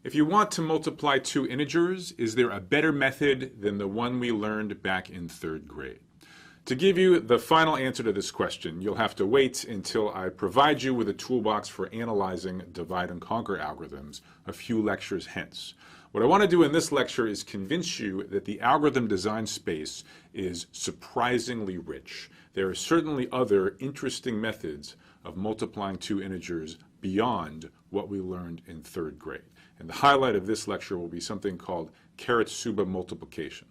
If you want to multiply two integers, is there a better method than the one we learned back in third grade? To give you the final answer to this question, you'll have to wait until I provide you with a toolbox for analyzing divide and conquer algorithms a few lectures hence. What I want to do in this lecture is convince you that the algorithm design space is surprisingly rich. There are certainly other interesting methods of multiplying two integers beyond what we learned in third grade. And the highlight of this lecture will be something called Karatsuba Multiplication.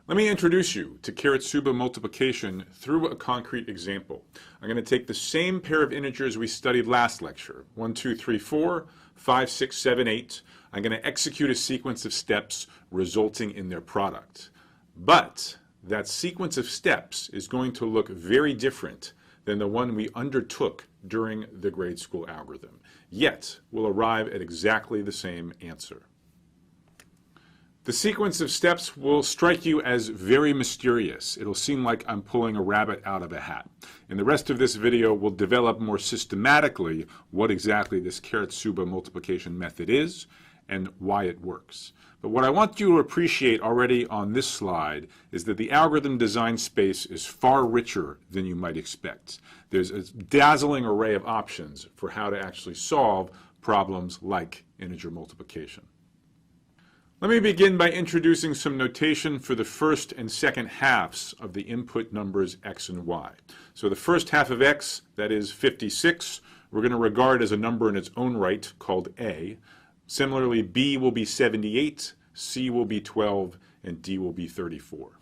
Let me introduce you to Karatsuba Multiplication through a concrete example. I'm going to take the same pair of integers we studied last lecture, 1, 2, 3, 4, 5, 6, 7, 8. I'm going to execute a sequence of steps resulting in their product. But that sequence of steps is going to look very different than the one we undertook during the grade school algorithm. Yet, we'll arrive at exactly the same answer. The sequence of steps will strike you as very mysterious. It'll seem like I'm pulling a rabbit out of a hat. In the rest of this video, we'll develop more systematically what exactly this Karatsuba multiplication method is and why it works. But what I want you to appreciate already on this slide is that the algorithm design space is far richer than you might expect. There's a dazzling array of options for how to actually solve problems like integer multiplication. Let me begin by introducing some notation for the first and second halves of the input numbers x and y. So the first half of x, that is 56, we're going to regard as a number in its own right called a. Similarly, b will be 78, c will be 12, and d will be 34.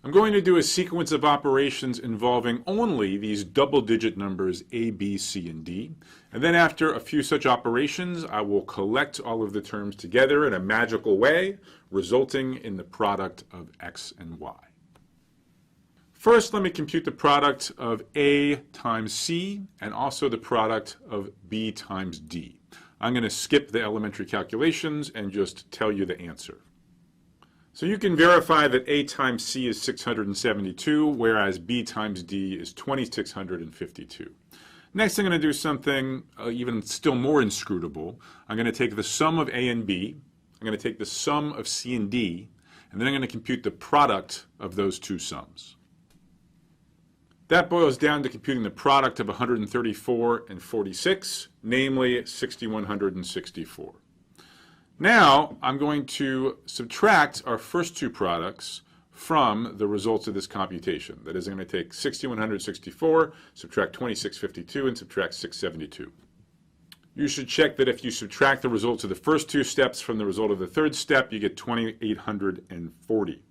I'm going to do a sequence of operations involving only these double-digit numbers a, b, c, and d. And then after a few such operations, I will collect all of the terms together in a magical way, resulting in the product of x and y. First, let me compute the product of a times c and also the product of b times d. I'm going to skip the elementary calculations and just tell you the answer. So you can verify that a times c is 672, whereas b times d is 2652. Next, I'm going to do something even still more inscrutable. I'm going to take the sum of a and b, I'm going to take the sum of c and d, and then I'm going to compute the product of those two sums. That boils down to computing the product of 134 and 46, namely 6164. Now, I'm going to subtract our first two products from the results of this computation. That is, I'm going to take 6164, subtract 2652, and subtract 672. You should check that if you subtract the results of the first two steps from the result of the third step, you get 2840.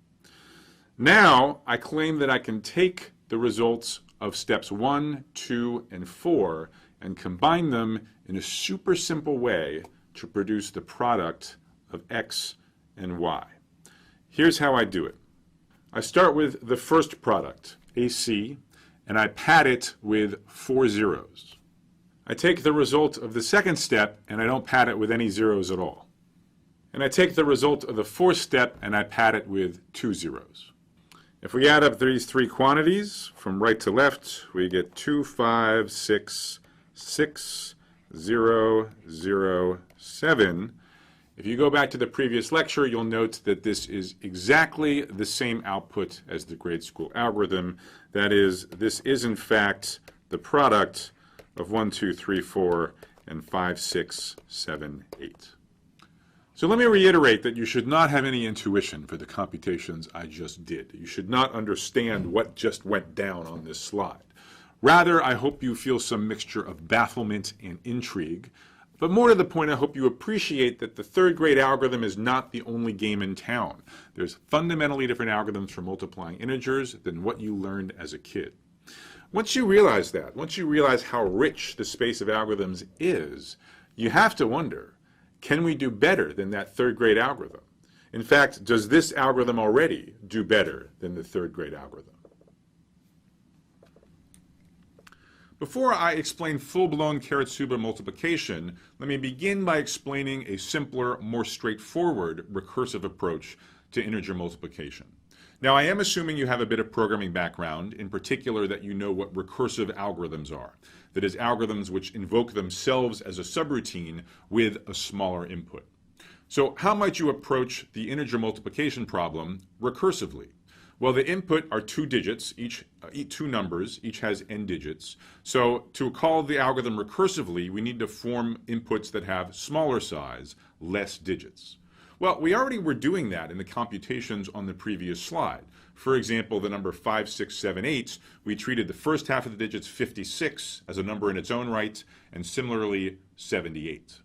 Now, I claim that I can take the results of steps 1, 2, and 4 and combine them in a super simple way to produce the product of x and y. Here's how I do it. I start with the first product, AC, and I pad it with 4 zeros. I take the result of the second step and I don't pad it with any zeros at all. And I take the result of the fourth step and I pad it with 2 zeros. If we add up these three quantities from right to left, we get 2, 5, 6, 6, 0, 0, 7. If you go back to the previous lecture, you'll note that this is exactly the same output as the grade school algorithm. That is, this is in fact the product of 1, 2, 3, 4, and 5, 6, 7, 8. So let me reiterate that you should not have any intuition for the computations I just did. You should not understand what just went down on this slide. Rather, I hope you feel some mixture of bafflement and intrigue. But more to the point, I hope you appreciate that the third grade algorithm is not the only game in town. There's fundamentally different algorithms for multiplying integers than what you learned as a kid. Once you realize that, once you realize how rich the space of algorithms is, you have to wonder, can we do better than that third grade algorithm? In fact, does this algorithm already do better than the third grade algorithm? Before I explain full-blown Karatsuba multiplication, let me begin by explaining a simpler, more straightforward recursive approach to integer multiplication. Now, I am assuming you have a bit of programming background, in particular that you know what recursive algorithms are. That is, algorithms which invoke themselves as a subroutine with a smaller input. So how might you approach the integer multiplication problem recursively? Well, the input are two digits, two numbers, each has n digits. So to call the algorithm recursively, we need to form inputs that have smaller size, less digits. Well, we already were doing that in the computations on the previous slide. For example, the number 5678, we treated the first half of the digits 56 as a number in its own right, and similarly 78.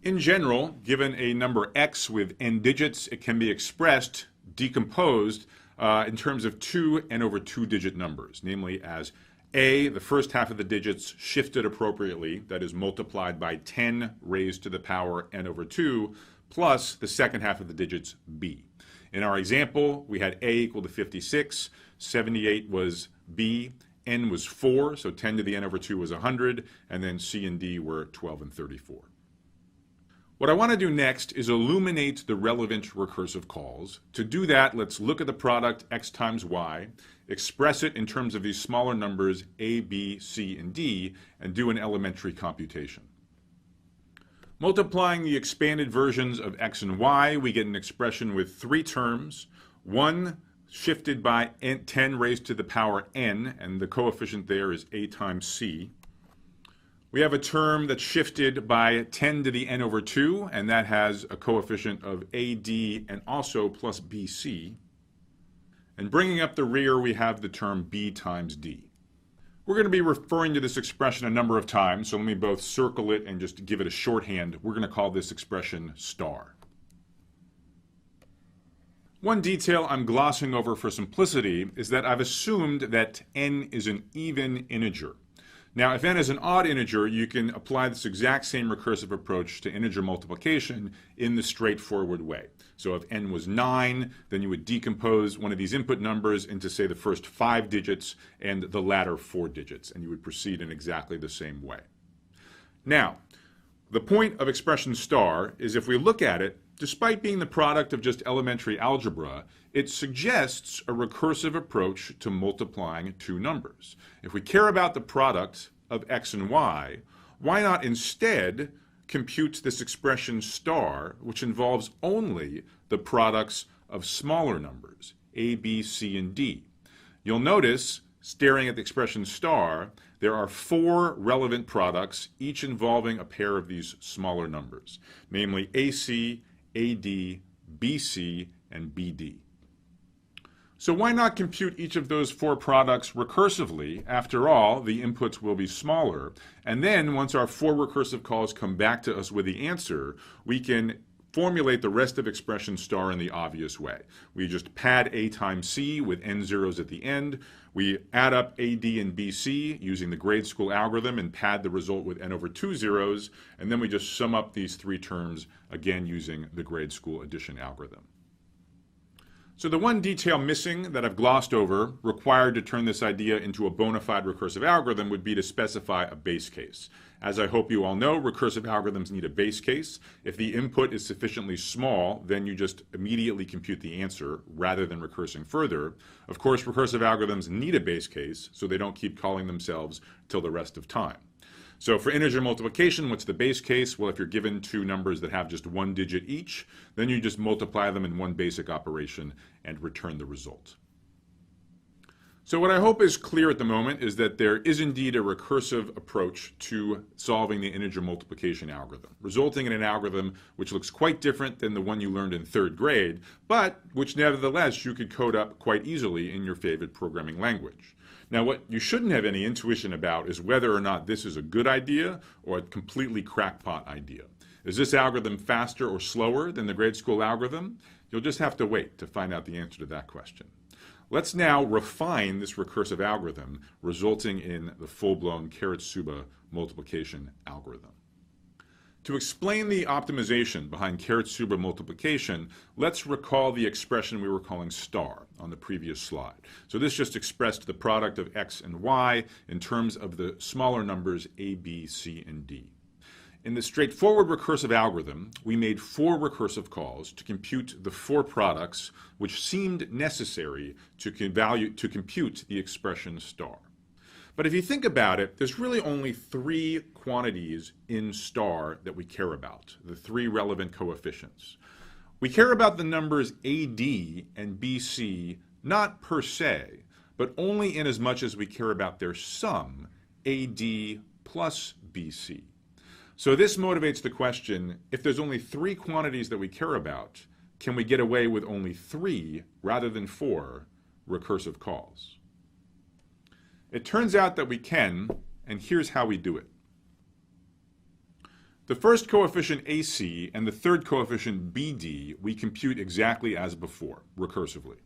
In general, given a number x with n digits, it can be expressed, decomposed, in terms of two n over 2 digit numbers, namely as a, the first half of the digits shifted appropriately, that is multiplied by 10 raised to the power n over 2, plus the second half of the digits b. In our example, we had a equal to 56, 78 was b, n was 4, so 10 to the n over 2 was 100, and then c and d were 12 and 34. What I want to do next is illuminate the relevant recursive calls. To do that, let's look at the product x times y, express it in terms of these smaller numbers a, b, c, and d, and do an elementary computation. Multiplying the expanded versions of x and y, we get an expression with three terms. One shifted by 10 raised to the power n, and the coefficient there is a times c. We have a term that's shifted by 10 to the n over 2, and that has a coefficient of AD and also plus BC. And bringing up the rear, we have the term B times D. We're going to be referring to this expression a number of times, so let me both circle it and just give it a shorthand. We're going to call this expression star. One detail I'm glossing over for simplicity is that I've assumed that n is an even integer. Now, if n is an odd integer, you can apply this exact same recursive approach to integer multiplication in the straightforward way. So if n was 9, then you would decompose one of these input numbers into, say, the first 5 digits and the latter 4 digits, and you would proceed in exactly the same way. Now, the point of expression star is if we look at it, despite being the product of just elementary algebra, it suggests a recursive approach to multiplying two numbers. If we care about the product of x and y, why not instead compute this expression star, which involves only the products of smaller numbers, a, b, c, and d? You'll notice, staring at the expression star, there are 4 relevant products, each involving a pair of these smaller numbers, namely AC, AD, BC, and BD. So why not compute each of those 4 products recursively? After all, the inputs will be smaller. And then once our 4 recursive calls come back to us with the answer, we can formulate the rest of expression star in the obvious way. We just pad A times C with n zeros at the end. We add up AD and BC using the grade school algorithm and pad the result with n over 2 zeros. And then we just sum up these 3 terms, again using the grade school addition algorithm. So the one detail missing that I've glossed over, required to turn this idea into a bona fide recursive algorithm, would be to specify a base case. As I hope you all know, recursive algorithms need a base case. If the input is sufficiently small, then you just immediately compute the answer rather than recursing further. Of course, recursive algorithms need a base case so they don't keep calling themselves till the rest of time. So for integer multiplication, what's the base case? Well, if you're given 2 numbers that have just 1 digit each, then you just multiply them in one basic operation and return the result. So what I hope is clear at the moment is that there is indeed a recursive approach to solving the integer multiplication algorithm, resulting in an algorithm which looks quite different than the one you learned in 3rd grade, but which nevertheless you could code up quite easily in your favorite programming language. Now, what you shouldn't have any intuition about is whether or not this is a good idea or a completely crackpot idea. Is this algorithm faster or slower than the grade school algorithm? You'll just have to wait to find out the answer to that question. Let's now refine this recursive algorithm, resulting in the full-blown Karatsuba multiplication algorithm. To explain the optimization behind Karatsuba multiplication, let's recall the expression we were calling star on the previous slide. So this just expressed the product of x and y in terms of the smaller numbers a, b, c, and d. In the straightforward recursive algorithm, we made 4 recursive calls to compute the 4 products which seemed necessary to compute the expression star. But if you think about it, there's really only 3 quantities in star that we care about, the 3 relevant coefficients. We care about the numbers AD and BC not per se, but only in as much as we care about their sum, AD plus BC. So this motivates the question, if there's only 3 quantities that we care about, can we get away with only 3 rather than 4 recursive calls? It turns out that we can, and here's how we do it. The first coefficient AC and the third coefficient BD we compute exactly as before, recursively.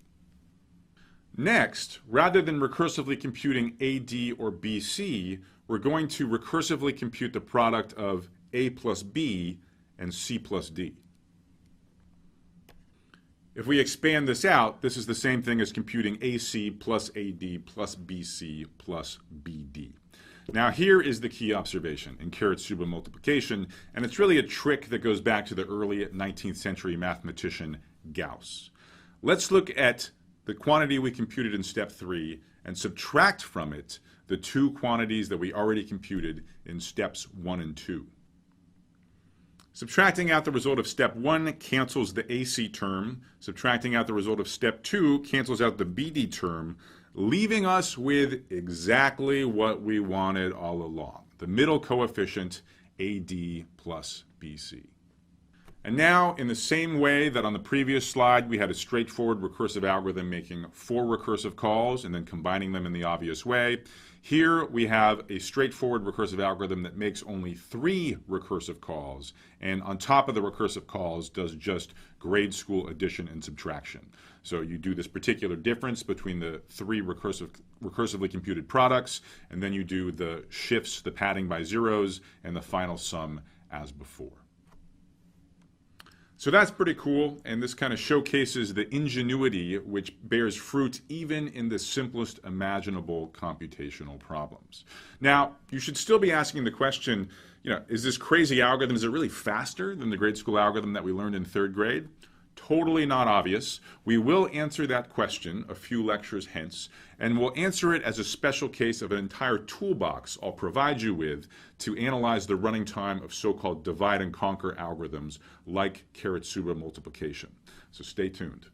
Next, rather than recursively computing AD or BC, we're going to recursively compute the product of A plus B and C plus D. If we expand this out, this is the same thing as computing AC plus AD plus BC plus BD. Now here is the key observation in Karatsuba multiplication, and it's really a trick that goes back to the early 19th century mathematician Gauss. Let's look at the quantity we computed in step 3 and subtract from it the 2 quantities that we already computed in steps 1 and 2. Subtracting out the result of step 1 cancels the AC term. Subtracting out the result of step 2 cancels out the BD term, leaving us with exactly what we wanted all along, the middle coefficient AD plus BC. And now, in the same way that on the previous slide we had a straightforward recursive algorithm making 4 recursive calls and then combining them in the obvious way, here we have a straightforward recursive algorithm that makes only 3 recursive calls, and on top of the recursive calls does just grade school addition and subtraction. So you do this particular difference between the 3 recursively computed products, and then you do the shifts, the padding by zeros, and the final sum as before. So that's pretty cool, and this kind of showcases the ingenuity which bears fruit even in the simplest imaginable computational problems. Now, you should still be asking the question, is this crazy algorithm, is it really faster than the grade school algorithm that we learned in 3rd grade? Totally not obvious. We will answer that question a few lectures hence, and we'll answer it as a special case of an entire toolbox I'll provide you with to analyze the running time of so-called divide and conquer algorithms like Karatsuba multiplication. So stay tuned.